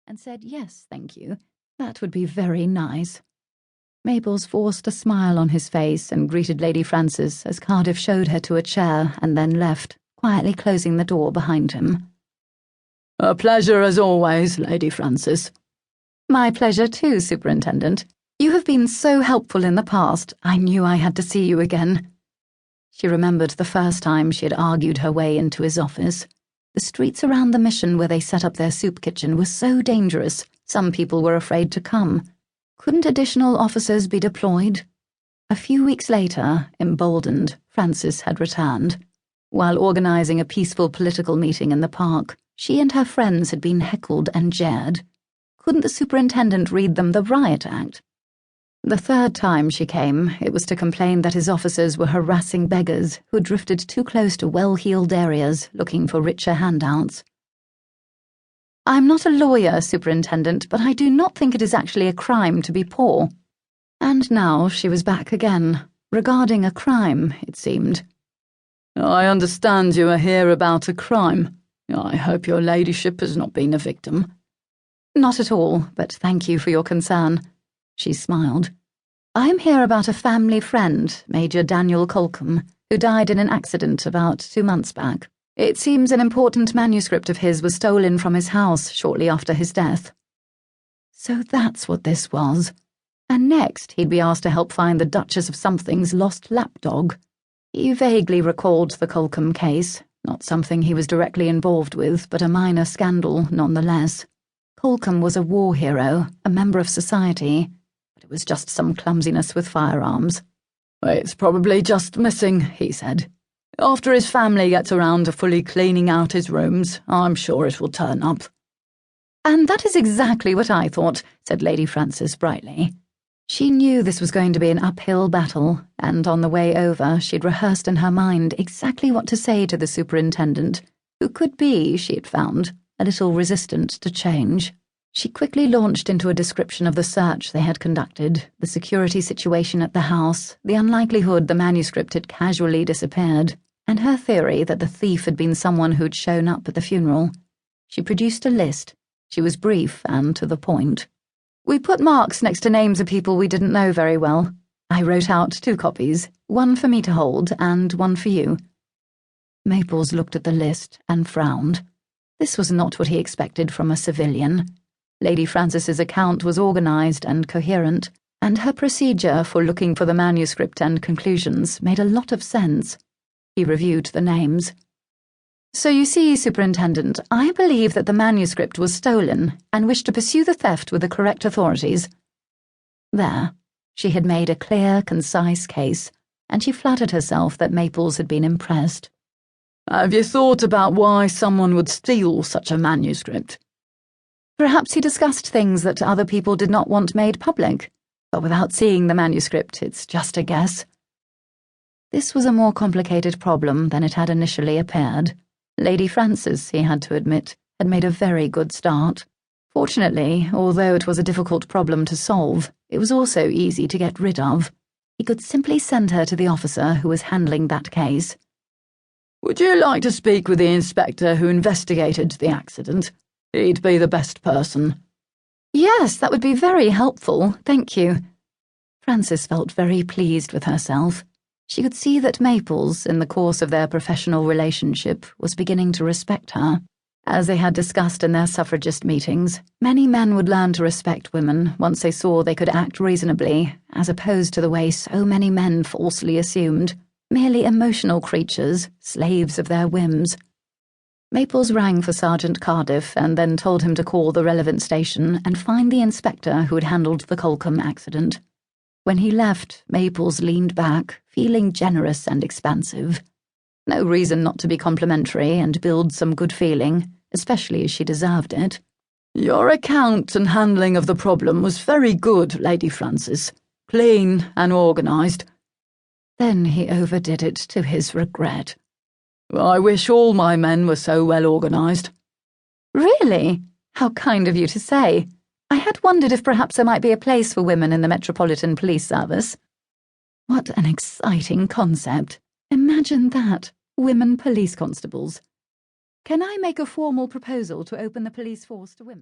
and said yes, thank you. That would be very nice. Maples forced a smile on his face and greeted Lady Frances as Cardiff showed her to a chair and then left, quietly closing the door behind him. A pleasure as always, Lady Frances. My pleasure too, Superintendent. You have been so helpful in the past. I knew I had to see you again. She remembered the first time she had argued her way into his office. The streets around the mission where they set up their soup kitchen were so dangerous, some people were afraid to come. Couldn't additional officers be deployed? A few weeks later, emboldened, Frances had returned. While organising a peaceful political meeting in the park, she and her friends had been heckled and jeered. Couldn't the superintendent read them the riot act? The third time she came, it was to complain that his officers were harassing beggars who drifted too close to well-heeled areas looking for richer handouts. I'm not a lawyer, Superintendent, but I do not think it is actually a crime to be poor. And now she was back again, regarding a crime, it seemed. I understand you are here about a crime. I hope your ladyship has not been a victim. Not at all, but thank you for your concern. She smiled. I am here about a family friend, Major Colcombe, who died in an accident about 2 months back. It seems an important manuscript of his was stolen from his house shortly after his death. So that's what this was. And next he'd be asked to help find the Duchess of Something's lost lapdog. He vaguely recalled the Colcombe case, not something he was directly involved with, but a minor scandal nonetheless. Colcombe was a war hero, a member of society, but it was just some clumsiness with firearms. It's probably just missing, he said. After his family gets around to fully cleaning out his rooms, I'm sure it will turn up. And that is exactly what I thought, said Lady Frances brightly. She knew this was going to be an uphill battle, and on the way over she'd rehearsed in her mind exactly what to say to the superintendent, who could be, she had found, a little resistant to change. She quickly launched into a description of the search they had conducted, the security situation at the house, the unlikelihood the manuscript had casually disappeared, and her theory that the thief had been someone who'd shown up at the funeral. She produced a list. She was brief and to the point. We put marks next to names of people we didn't know very well. I wrote out 2 copies, one for me to hold and one for you. Maples looked at the list and frowned. This was not what he expected from a civilian. Lady Frances's account was organised and coherent, and her procedure for looking for the manuscript and conclusions made a lot of sense. He reviewed the names. So you see, Superintendent, I believe that the manuscript was stolen and wish to pursue the theft with the correct authorities. There, she had made a clear, concise case, and she flattered herself that Maples had been impressed. Have you thought about why someone would steal such a manuscript? Perhaps he discussed things that other people did not want made public, but without seeing the manuscript, it's just a guess. This was a more complicated problem than it had initially appeared. Lady Frances, he had to admit, had made a very good start. Fortunately, although it was a difficult problem to solve, it was also easy to get rid of. He could simply send her to the officer who was handling that case. Would you like to speak with the inspector who investigated the accident? He'd be the best person. Yes, that would be very helpful, thank you. Frances felt very pleased with herself. She could see that Maples, in the course of their professional relationship, was beginning to respect her. As they had discussed in their suffragist meetings, many men would learn to respect women once they saw they could act reasonably, as opposed to the way so many men falsely assumed, merely emotional creatures, slaves of their whims. Maples rang for Sergeant Cardiff and then told him to call the relevant station and find the inspector who had handled the Colcombe accident. When he left, Maples leaned back, feeling generous and expansive. No reason not to be complimentary and build some good feeling, especially as she deserved it. Your account and handling of the problem was very good, Lady Frances. Clean and organised. Then he overdid it to his regret. I wish all my men were so well organised. Really? How kind of you to say. I had wondered if perhaps there might be a place for women in the Metropolitan Police Service. What an exciting concept. Imagine that. Women police constables. Can I make a formal proposal to open the police force to women?